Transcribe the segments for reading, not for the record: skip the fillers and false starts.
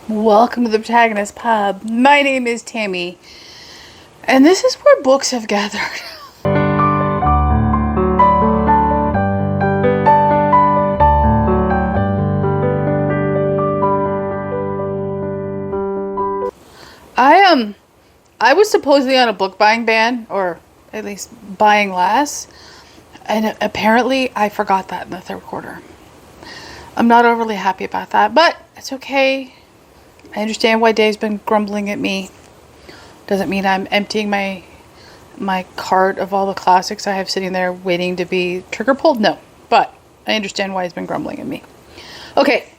Welcome to the Protagonist Pub. My name is Tammy, and this is where books have gathered. I was supposedly on a book buying ban, or at least buying less, and apparently I forgot that in the third quarter. I'm not overly happy about that, but it's okay. I understand why Dave's been grumbling at me. Doesn't mean I'm emptying my cart of all the classics I have sitting there waiting to be trigger pulled. No, but I understand why he's been grumbling at me. Okay,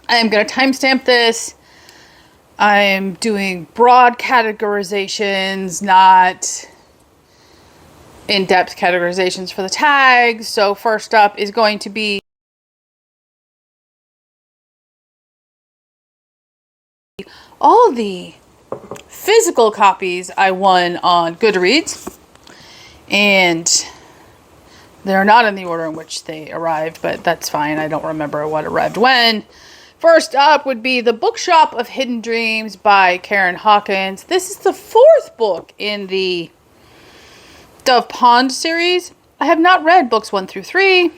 I am going to timestamp this. I'm doing broad categorizations, not in-depth categorizations for the tags. So first up is going to be all the physical copies I won on Goodreads, and they're not in the order in which they arrived, but that's fine. I don't remember what arrived when. First up would be The Bookshop of Hidden Dreams by Karen Hawkins. This is the fourth book in the Dove Pond series. I have not read books 1 through 3. I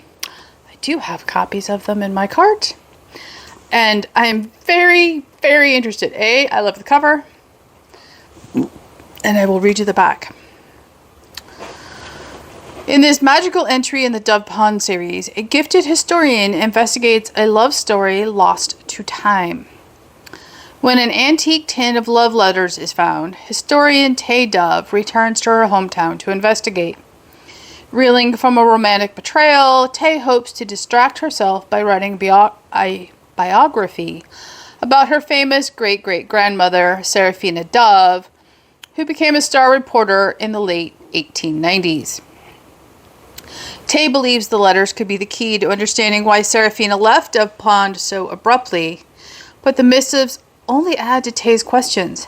do have copies of them in my cart, and I am very, very interested. I love the cover, and I will read you the back. In this magical entry in the Dove Pond series, a gifted historian investigates a love story lost to time. When an antique tin of love letters is found, historian Tay Dove returns to her hometown to investigate. Reeling from a romantic betrayal, Tay hopes to distract herself by writing a biography about her famous great-great-grandmother, Seraphina Dove, who became a star reporter in the late 1890s. Tay believes the letters could be the key to understanding why Seraphina left Dove Pond so abruptly, but the missives only add to Tay's questions,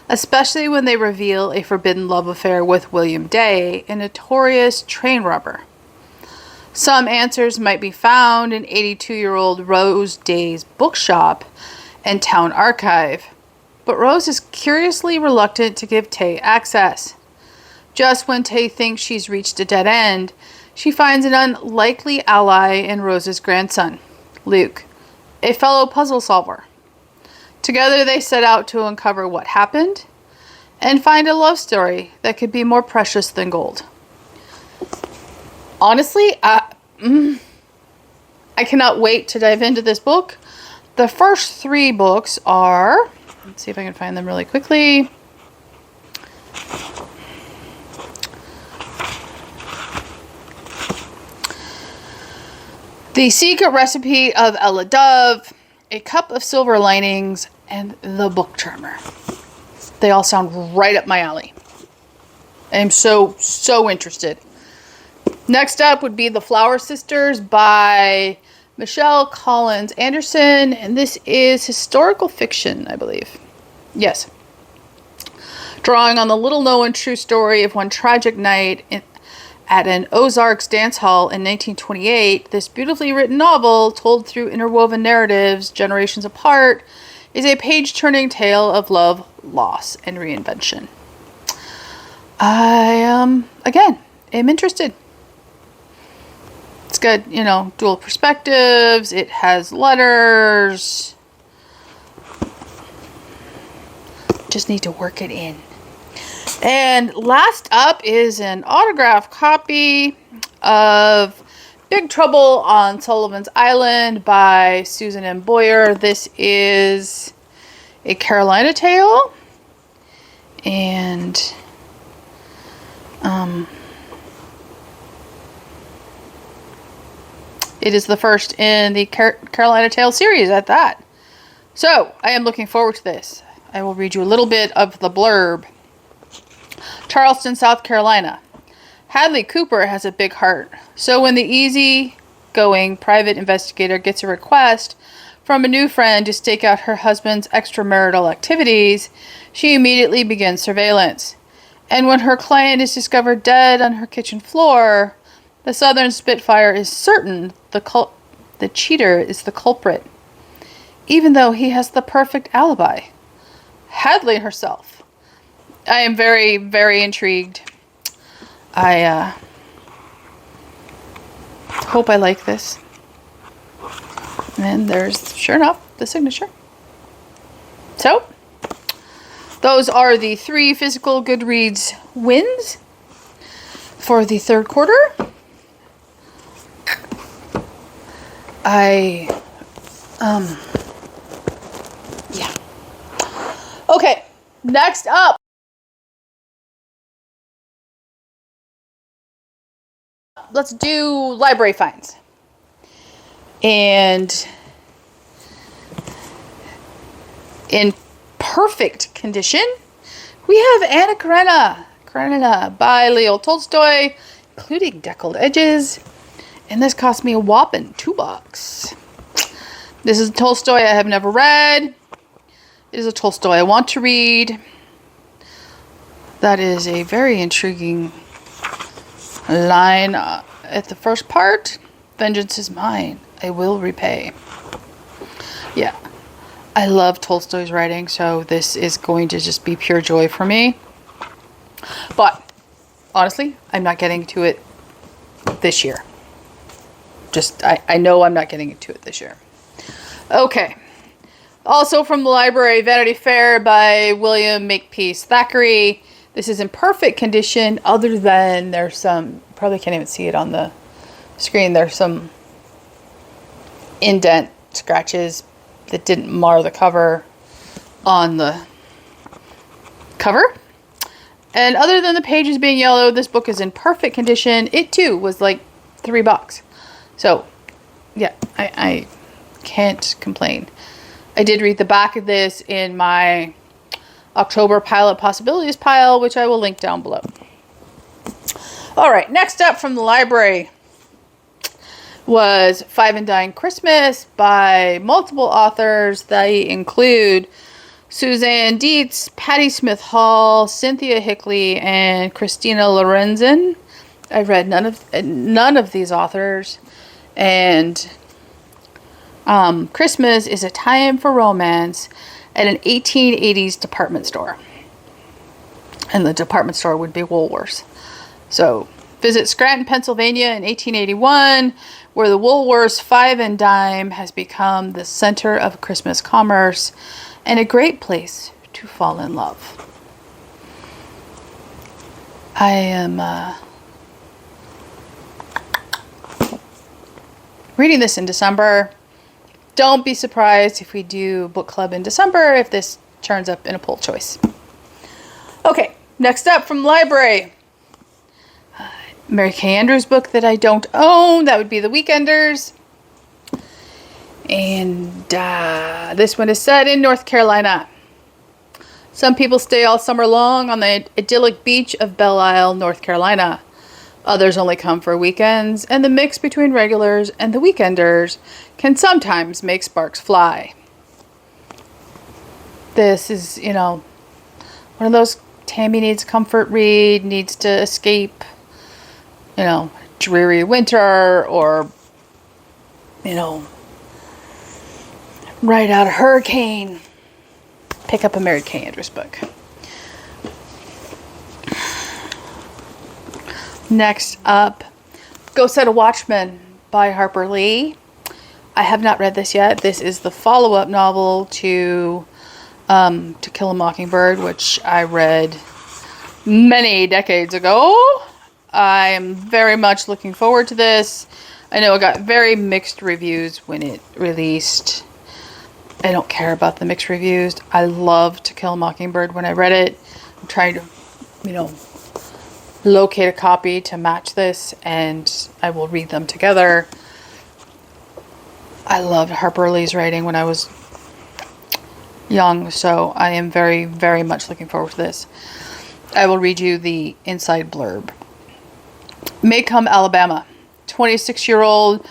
especially when they reveal a forbidden love affair with William Day, a notorious train robber. Some answers might be found in 82-year-old Rose Day's bookshop and town archive, but Rose is curiously reluctant to give Tay access. Just when Tay thinks she's reached a dead end, she finds an unlikely ally in Rose's grandson, Luke, a fellow puzzle solver. Together they set out to uncover what happened and find a love story that could be more precious than gold. Honestly, I cannot wait to dive into this book. The first 3 books are, let's see if I can find them really quickly. The Secret Recipe of Ella Dove, A Cup of Silver Linings, and The Book Charmer. They all sound right up my alley. I am so interested. Next up would be The Flower Sisters by Michelle Collins Anderson, and this is historical fiction, I believe. Yes. Drawing on the little-known true story of one tragic night at an Ozarks dance hall in 1928, this beautifully written novel, told through interwoven narratives generations apart, is a page-turning tale of love, loss, and reinvention. I, again, am interested. It's got, dual perspectives. It has letters. Just need to work it in. And last up is an autographed copy of Big Trouble on Sullivan's Island by Susan M. Boyer. This is a Carolina tale, and it is the first in the Carolina Tale series at that. So I am looking forward to this. I will read you a little bit of the blurb. Charleston, South Carolina. Hadley Cooper has a big heart, so when the easy-going private investigator gets a request from a new friend to stake out her husband's extramarital activities, she immediately begins surveillance. And when her client is discovered dead on her kitchen floor, the Southern Spitfire is certain the cheater is the culprit. even though he has the perfect alibi. Hadley herself. I am very, very intrigued. I hope I like this. And there's, sure enough, the signature. So, those are the 3 physical Goodreads wins for the third quarter. Yeah. Okay, next up. Let's do library finds. And in perfect condition, we have Anna Karenina by Leo Tolstoy, including deckled edges. And this cost me a whopping $2. This is Tolstoy I have never read. It is a Tolstoy I want to read. That is a very intriguing line at the first part. Vengeance is mine. I will repay. Yeah. I love Tolstoy's writing, so this is going to just be pure joy for me. But, honestly, I'm not getting to it this year. I know I'm not getting to it this year. Okay. Also from the library, Vanity Fair by William Makepeace Thackeray. This is in perfect condition, other than there's some, probably can't even see it on the screen, there's some indent scratches that didn't mar the cover on the cover. And other than the pages being yellow, this book is in perfect condition. It too was like $3. So, yeah, I can't complain. I did read the back of this in my October Pilot Possibilities pile, which I will link down below. All right, next up from the library was Five and Dine Christmas by multiple authors. They include Suzanne Dietz, Patti Smith Hall, Cynthia Hickley, and Christina Lorenzen. I've read none of these authors. And Christmas is a time for romance at an 1880s department store. And the department store would be Woolworths. So visit Scranton, Pennsylvania in 1881, where the Woolworths Five and Dime has become the center of Christmas commerce and a great place to fall in love. I am reading this in December. Don't be surprised if we do book club in December if this turns up in a poll choice. Okay, next up from library. Mary Kay Andrews' book that I don't own. That would be The Weekenders. And this one is set in North Carolina. Some people stay all summer long on the idyllic beach of Belle Isle, North Carolina. Others only come for weekends, and the mix between regulars and the weekenders can sometimes make sparks fly. This is, one of those Tammy needs comfort read, needs to escape, dreary winter, or, ride out a hurricane. Pick up a Mary Kay Andrews book. Next up, Go Set a Watchman by Harper Lee. I have not read this yet. This is the follow-up novel to Kill a Mockingbird, which I read many decades ago. I am very much looking forward to this. I know it got very mixed reviews when it released. I don't care about the mixed reviews. I loved To Kill a Mockingbird when I read it. I'm trying to, locate a copy to match this, and I will read them together. I loved Harper Lee's writing when I was young, so I am very, very much looking forward to this. I will read you the inside blurb. Maycomb, Alabama. 26-year-old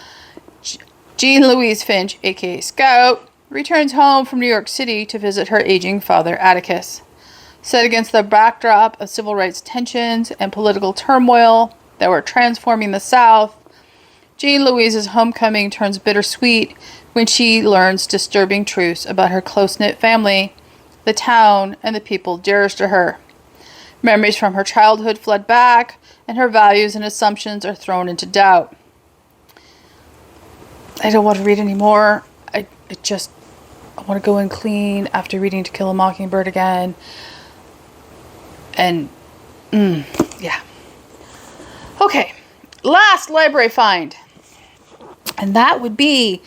Jean Louise Finch, aka Scout, returns home from New York City to visit her aging father, Atticus. Set against the backdrop of civil rights tensions and political turmoil that were transforming the South, Jean Louise's homecoming turns bittersweet when she learns disturbing truths about her close-knit family, the town, and the people dearest to her. Memories from her childhood flood back, and her values and assumptions are thrown into doubt. I don't want to read anymore. I want to go and clean after reading To Kill a Mockingbird again. And, yeah. Okay, last library find. And that would be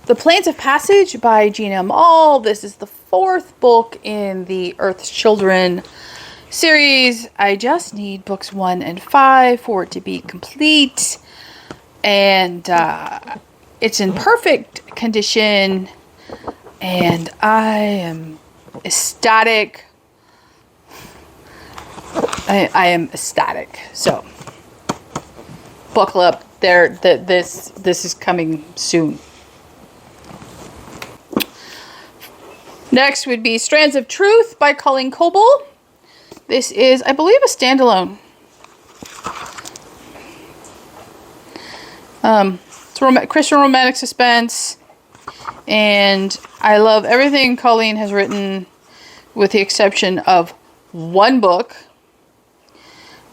The Plains of Passage by Gina Mall. This is the 4th book in the Earth's Children series. I just need books 1 and 5 for it to be complete. And it's in perfect condition. And I am ecstatic. I am ecstatic. So, buckle up. This is coming soon. Next would be Strands of Truth by Colleen Coble. This is, I believe, a standalone. It's Christian romantic suspense, and I love everything Colleen has written, with the exception of one book.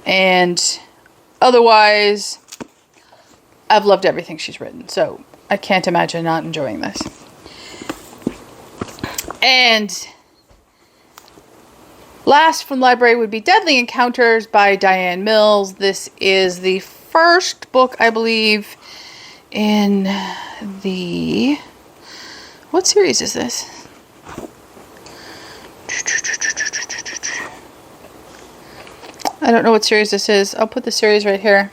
And otherwise, I've loved everything she's written, so I can't imagine not enjoying this. And last from the library would be Deadly Encounters by Diane Mills. This is the first book, I believe, in the... What series is this? I don't know what series this is. I'll put the series right here.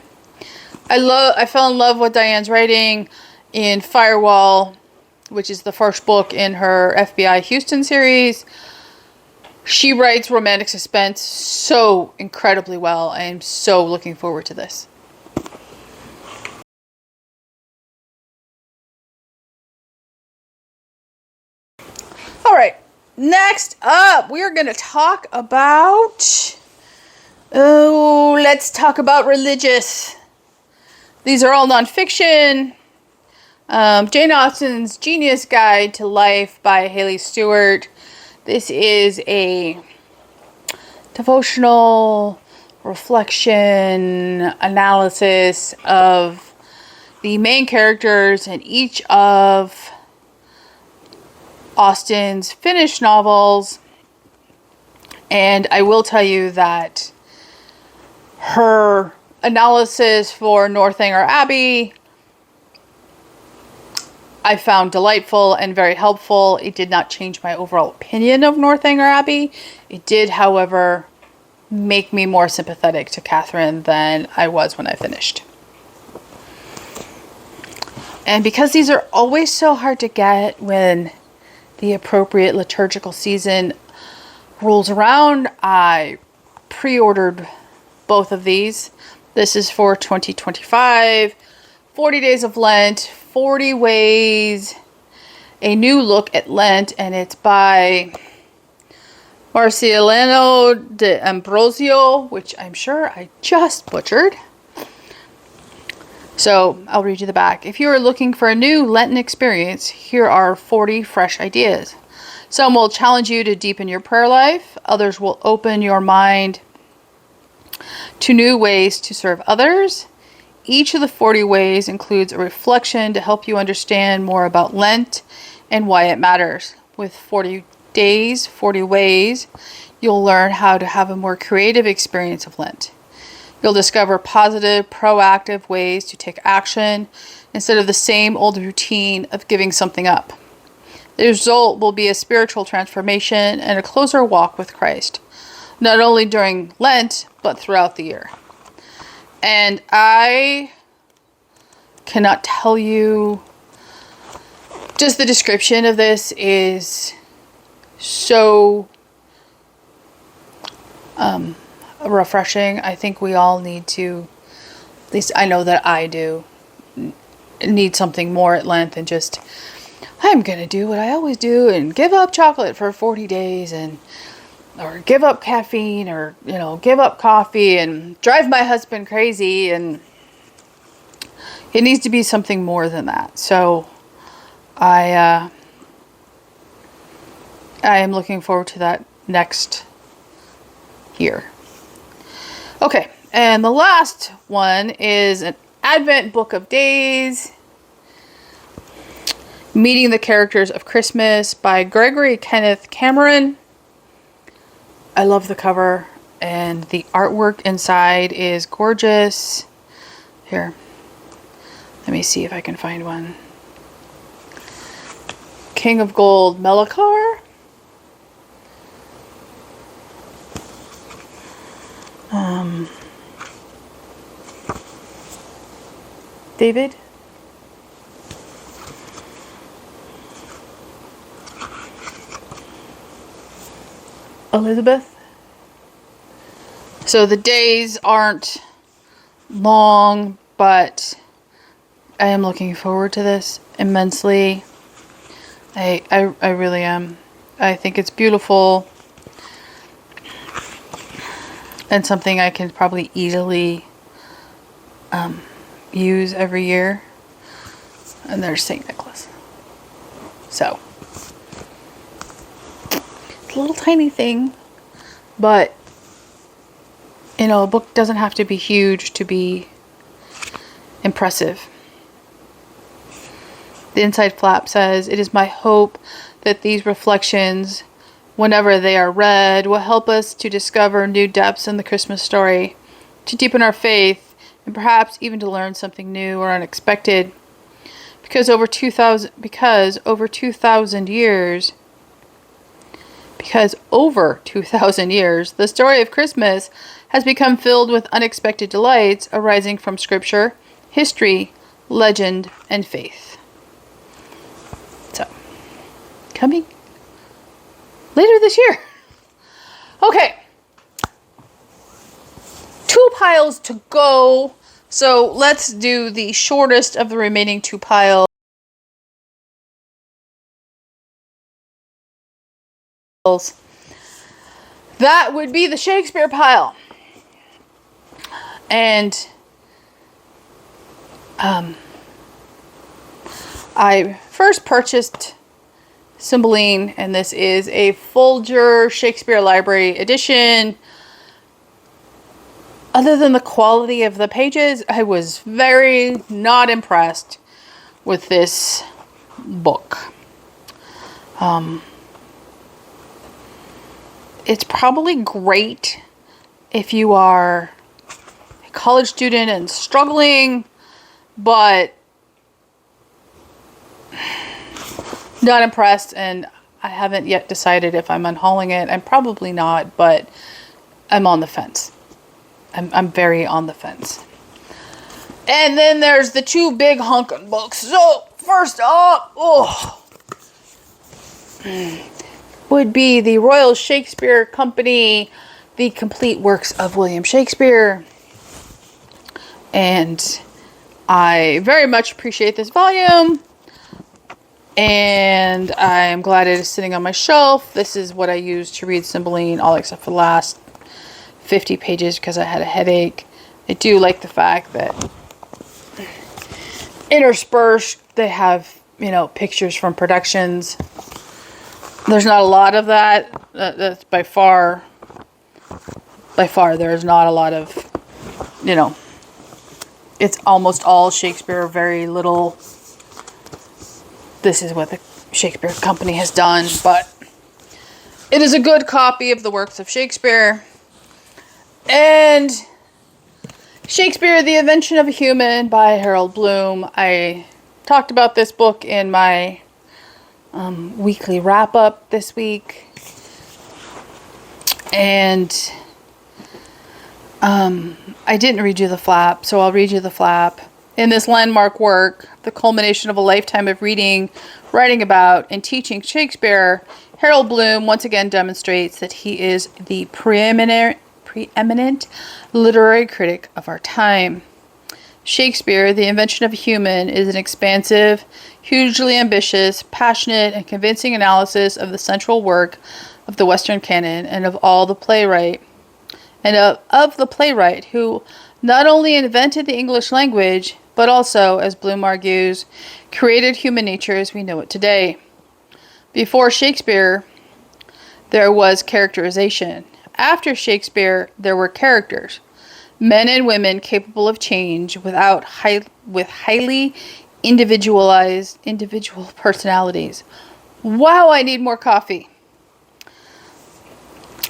I fell in love with Diane's writing in Firewall, which is the first book in her FBI Houston series. She writes romantic suspense so incredibly well. I am so looking forward to this. All right, next up, we are going to talk about... let's talk about religious. These are all nonfiction. Jane Austen's Genius Guide to Life by Haley Stewart. This is a devotional reflection analysis of the main characters in each of Austen's finished novels. And I will tell you that her analysis for Northanger Abbey I found delightful and very helpful. It did not change my overall opinion of Northanger Abbey. It did, however, make me more sympathetic to Catherine than I was when I finished. And because these are always so hard to get when the appropriate liturgical season rolls around, I pre-ordered both of these. This is for 2025, 40 Days of Lent, 40 Ways, A New Look at Lent, and it's by Marcellino de Ambrosio, which I'm sure I just butchered. So I'll read you the back. If you are looking for a new Lenten experience, here are 40 fresh ideas. Some will challenge you to deepen your prayer life. Others will open your mind to new ways to serve others. Each of the 40 ways includes a reflection to help you understand more about Lent and why it matters. With 40 days, 40 ways, you'll learn how to have a more creative experience of Lent. You'll discover positive, proactive ways to take action instead of the same old routine of giving something up. The result will be a spiritual transformation and a closer walk with Christ, not only during Lent, but throughout the year. And I cannot tell you, just the description of this is so refreshing. I think we all need to, at least I know that I do, need something more at Lent than just, I'm going to do what I always do and give up chocolate for 40 days or give up caffeine or, give up coffee and drive my husband crazy. And it needs to be something more than that. So I am looking forward to that next year. Okay, and the last one is an Advent Book of Days, Meeting the Characters of Christmas by Gregory Kenneth Cameron. I love the cover, and the artwork inside is gorgeous. Here, let me see if I can find one. King of Gold Melchior. David. Elizabeth. So the days aren't long, but I am looking forward to this immensely. I really am. I think it's beautiful and something I can probably easily use every year. And there's St. Nicholas. So, it's a little tiny thing, but you know, a book doesn't have to be huge to be impressive. The inside flap says, "It is my hope that these reflections, whenever they are read, will help us to discover new depths in the Christmas story, to deepen our faith, and perhaps even to learn something new or unexpected. Because over 2,000 years, the story of Christmas has become filled with unexpected delights arising from scripture, history, legend, and faith." So, coming later this year. Okay. 2 piles to go. So let's do the shortest of the remaining 2 piles. That would be the Shakespeare pile. And I first purchased Cymbeline, and this is a Folger Shakespeare Library edition. Other than the quality of the pages, I was very not impressed with this book. It's probably great if you are a college student and struggling, but not impressed, and I haven't yet decided if I'm unhauling it. I'm probably not, but I'm on the fence. I'm very on the fence. And then there's the 2 big honkin' books. So, first up, would be the Royal Shakespeare Company, The Complete Works of William Shakespeare. And I very much appreciate this volume. And I'm glad it is sitting on my shelf. This is what I used to read Cymbeline, all except for the last 50 pages because I had a headache. I do like the fact that interspersed they have, you know, pictures from productions. There's not a lot of that. That's by far there's not a lot of, you know, it's almost all Shakespeare, very little. This is what the Shakespeare Company has done, but it is a good copy of the works of Shakespeare. And Shakespeare, The Invention of a Human by Harold Bloom. I talked about this book in my weekly wrap-up this week. And I didn't read you the flap, so I'll read you the flap. In this landmark work, the culmination of a lifetime of reading, writing about, and teaching Shakespeare, Harold Bloom once again demonstrates that he is the preeminent literary critic of our time. Shakespeare, The Invention of a Human, is an expansive, hugely ambitious, passionate, and convincing analysis of the central work of the Western canon and of the playwright who not only invented the English language, but also, as Bloom argues, created human nature as we know it today. Before Shakespeare, there was characterization. After Shakespeare, there were characters. Men and women capable of change with highly individual personalities. Wow, I need more coffee.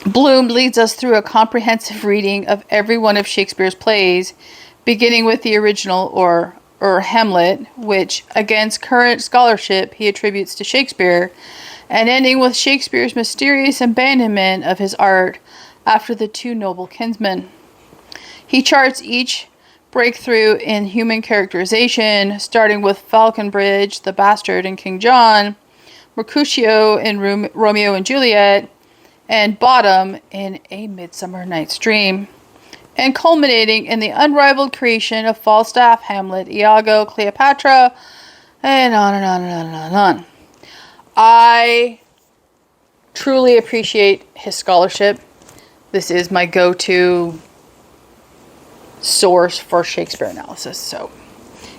Bloom leads us through a comprehensive reading of every one of Shakespeare's plays, beginning with the original or Hamlet, which, against current scholarship, he attributes to Shakespeare, and ending with Shakespeare's mysterious abandonment of his art after the two noble kinsmen. He charts each breakthrough in human characterization, starting with Falconbridge, the bastard in King John, Mercutio in Romeo and Juliet, and Bottom in A Midsummer Night's Dream, and culminating in the unrivaled creation of Falstaff, Hamlet, Iago, Cleopatra, and on and on and on and on and on. I truly appreciate his scholarship. This is my go-to source for Shakespeare analysis. So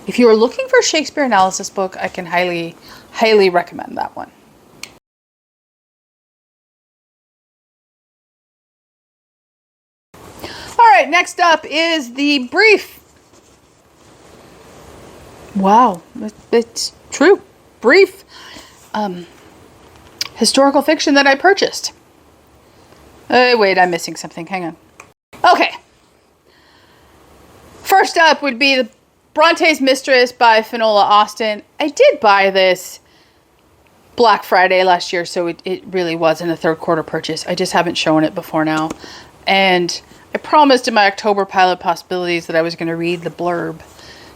if you are looking for a Shakespeare analysis book, I can highly, highly recommend that one. All right, next up is the brief. Wow, it's true. Brief historical fiction that I purchased. Wait, I'm missing something. Hang on. Okay. First up would be the Bronte's Mistress by Finola Austin. I did buy this Black Friday last year, so it really wasn't a third quarter purchase. I just haven't shown it before now. And I promised in my October Pilot Possibilities that I was going to read the blurb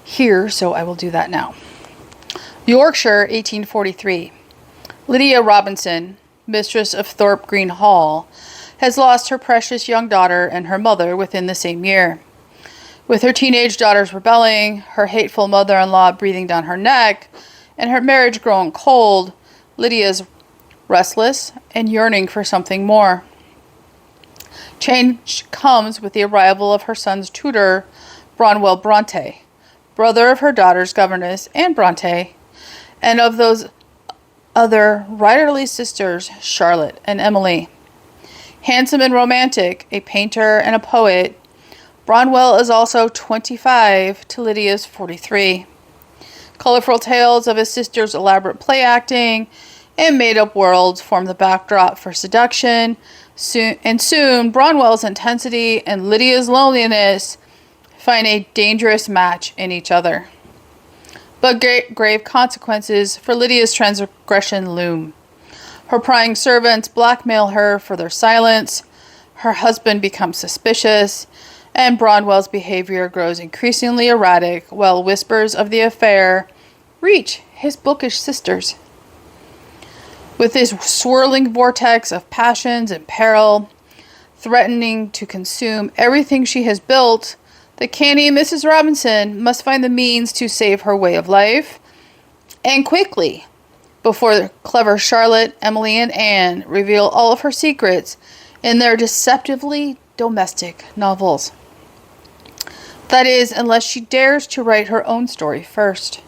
here, so I will do that now. Yorkshire, 1843. Lydia Robinson, mistress of Thorpe Green Hall, has lost her precious young daughter and her mother within the same year. With her teenage daughters rebelling, her hateful mother-in-law breathing down her neck, and her marriage growing cold, Lydia's restless and yearning for something more. Change comes with the arrival of her son's tutor, Branwell Bronte, brother of her daughter's governess, Anne Bronte, and of those other writerly sisters, Charlotte and Emily. Handsome and romantic, a painter and a poet, Branwell is also 25 to Lydia's 43. Colorful tales of his sister's elaborate play acting and made-up worlds form the backdrop for seduction. Soon, Branwell's intensity and Lydia's loneliness find a dangerous match in each other. But grave consequences for Lydia's transgression loom. Her prying servants blackmail her for their silence, her husband becomes suspicious, and Branwell's behavior grows increasingly erratic while whispers of the affair reach his bookish sisters. With this swirling vortex of passions and peril, threatening to consume everything she has built, the canny Mrs. Robinson must find the means to save her way of life, and quickly, before clever Charlotte, Emily, and Anne reveal all of her secrets in their deceptively domestic novels. That is, unless she dares to write her own story first.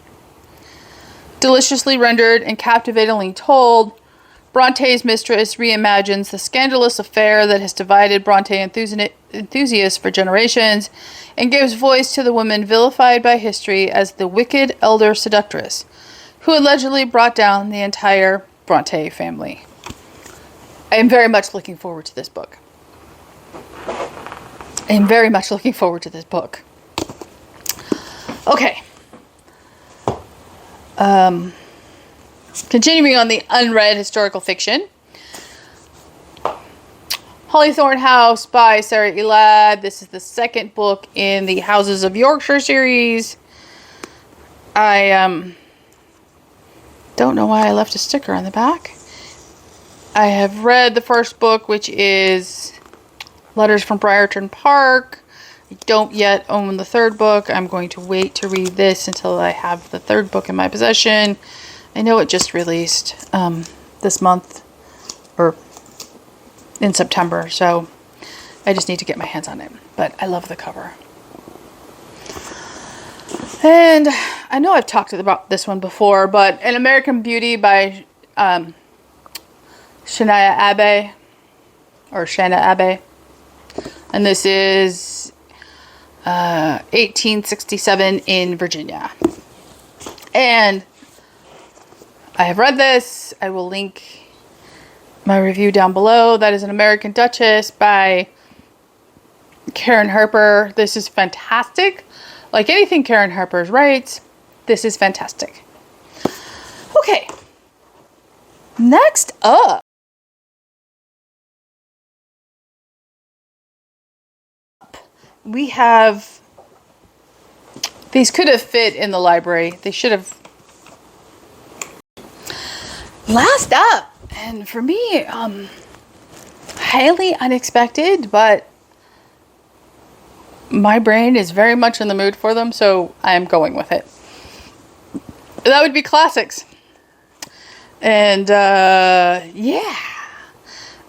Deliciously rendered and captivatingly told, Bronte's Mistress reimagines the scandalous affair that has divided Bronte enthusiasts for generations and gives voice to the woman vilified by history as the wicked elder seductress who allegedly brought down the entire Bronte family. I am very much looking forward to this book. Okay. Continuing on the unread historical fiction. Hollythorn House by Sarah Elad. This is the second book in the Houses of Yorkshire series. I don't know why I left a sticker on the back. I have read the first book, which is Letters from Briarton Park. I don't yet own the third book. I'm going to wait to read this until I have the third book in my possession. I know it just released this month or in September, so I just need to get my hands on it. But I love the cover. And I know I've talked about this one before, but An American Beauty by Shania Abe, or Shanna Abe. And this is 1867 in Virginia. And I have read this. I will link my review down below. That is An American Duchess by Karen Harper. This is fantastic. Like anything Karen Harper writes, this is fantastic. Okay. Next up, we have, these could have fit in the library. They should have. Last up, and for me, highly unexpected, but my brain is very much in the mood for them, so I am going with it. That would be classics. And yeah,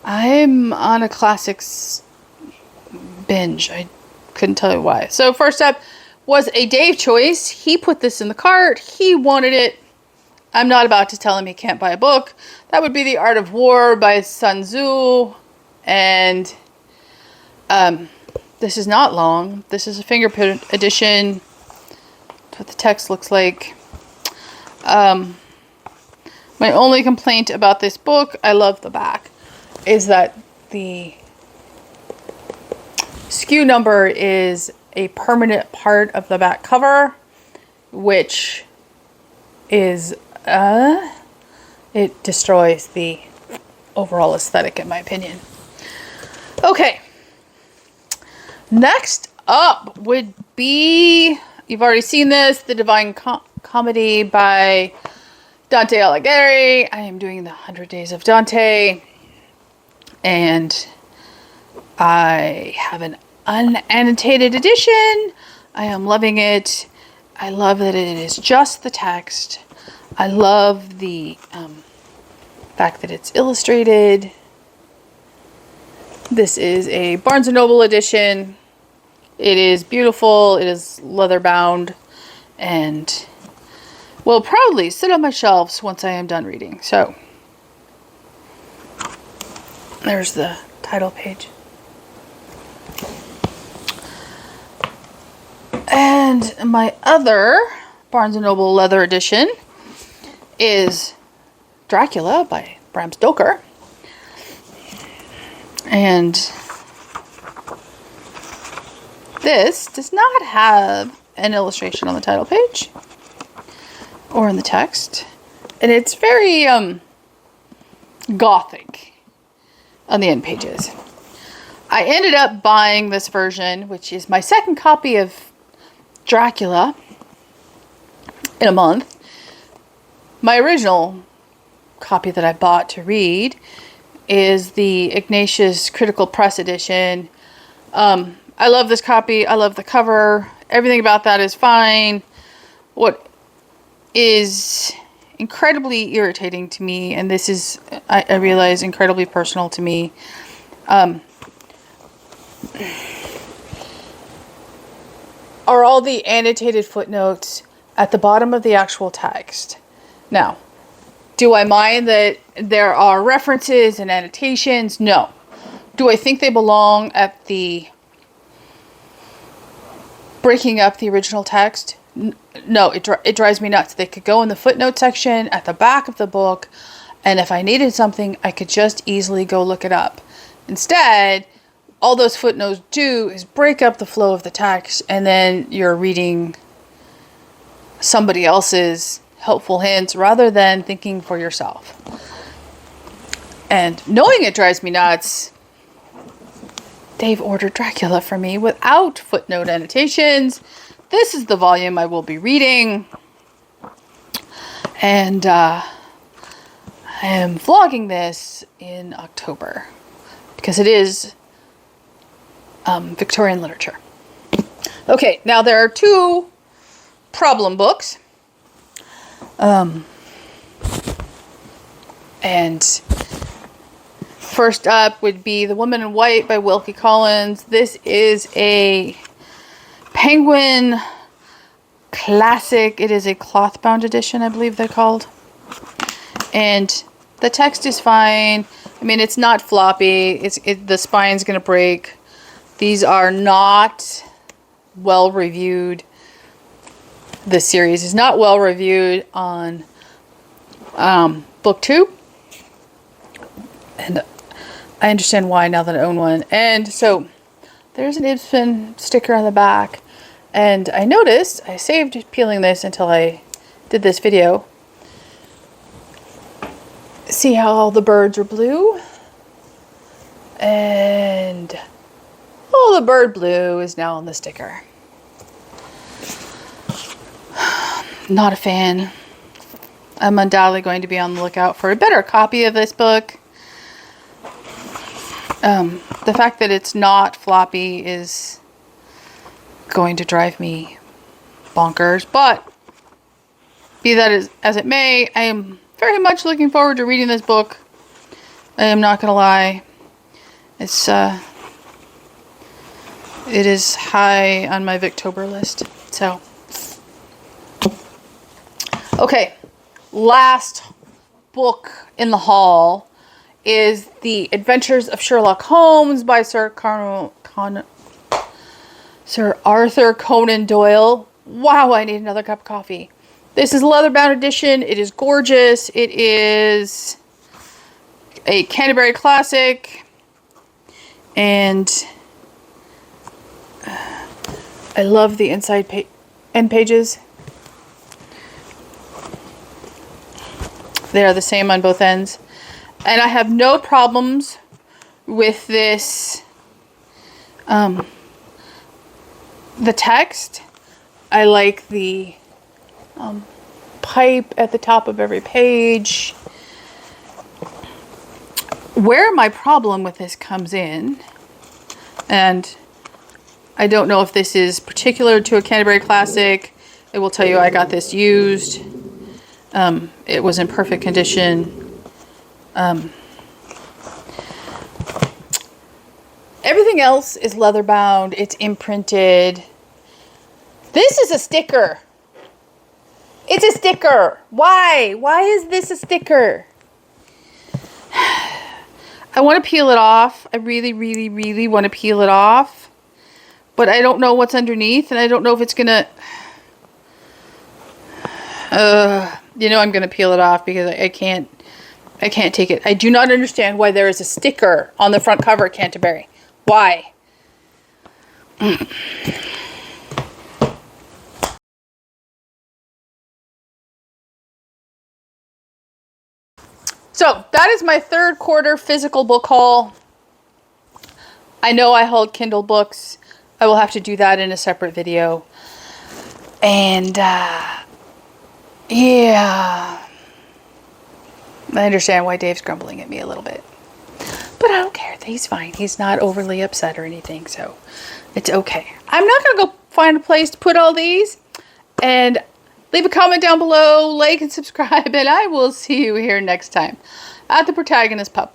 I'm on a classics binge. I couldn't tell you why. So first up was a Dave choice. He put this in the cart. He wanted it. I'm not about to tell him he can't buy a book. That would be The Art of War by Sun Tzu. And this is not long. This is a fingerprint edition. That's what the text looks like. My only complaint about this book, I love the back, is that the SKU number is a permanent part of the back cover, which is, it destroys the overall aesthetic, in my opinion. Okay. Next up would be, you've already seen this, The Divine Comedy by Dante Alighieri. I am doing the 100 Days of Dante, and I have an unannotated edition. I am loving it. I love that it is just the text. I love the fact that it's illustrated. This is a Barnes & Noble edition. It is beautiful. It is leather bound and will probably sit on my shelves once I am done reading. So there's the title page. And my other Barnes & Noble leather edition is Dracula by Bram Stoker. And this does not have an illustration on the title page or in the text. And it's very gothic on the end pages. I ended up buying this version, which is my second copy of Dracula in a month. My original copy that I bought to read is the Ignatius Critical Press edition. I love this copy. I love the cover. Everything about that is fine. What is incredibly irritating to me, and this is, I realize, incredibly personal to me, are all the annotated footnotes at the bottom of the actual text. Now, do I mind that there are references and annotations? No. Do I think they belong at the breaking up the original text? No, it drives me nuts. They could go in the footnote section at the back of the book, and if I needed something, I could just easily go look it up. Instead, all those footnotes do is break up the flow of the text, and then you're reading somebody else's helpful hints rather than thinking for yourself. And knowing it drives me nuts, Dave ordered Dracula for me without footnote annotations. This is the volume I will be reading. And I am vlogging this in October because it is Victorian literature. Okay, now there are two problem books. And first up would be The Woman in White by Wilkie Collins. This is a Penguin classic. It is a cloth bound edition, I believe they're called. And the text is fine. I mean, it's not floppy. The spine's going to break. These are not well reviewed. The series is not well reviewed on Booktube. And I understand why now that I own one. And so there's an Ibsen sticker on the back. And I noticed, I saved peeling this until I did this video. See how all the birds are blue? And all the bird blue is now on the sticker. Not a fan. I'm undoubtedly going to be on the lookout for a better copy of this book. The fact that it's not floppy is going to drive me bonkers. But be that as it may, I am very much looking forward to reading this book. I am not going to lie. It is high on my Victober list. So, okay. Last book in the haul is The Adventures of Sherlock Holmes by Sir Arthur Conan Doyle. Wow, I need another cup of coffee. This is a leather-bound edition. It is gorgeous. It is a Canterbury classic. And I love the inside end pages. They are the same on both ends. And I have no problems with this, the text. I like the pipe at the top of every page. Where my problem with this comes in, and I don't know if this is particular to a Canterbury Classic. I will tell you I got this used. It was in perfect condition. Everything else is leather bound. It's imprinted. This is a sticker. It's a sticker. Why? Why is this a sticker? I want to peel it off. I really, really, really want to peel it off. But I don't know what's underneath, and I don't know if it's gonna... you know I'm gonna peel it off because I can't take it. I do not understand why there is a sticker on the front cover of Canterbury. Why? So that is my third quarter physical book haul. I know I hauled Kindle books. I will have to do that in a separate video. And yeah, I understand why Dave's grumbling at me a little bit. But I don't care. He's fine. He's not overly upset or anything, so it's okay. I'm not going to go find a place to put all these. And leave a comment down below, like and subscribe, and I will see you here next time at the Protagonist Pub.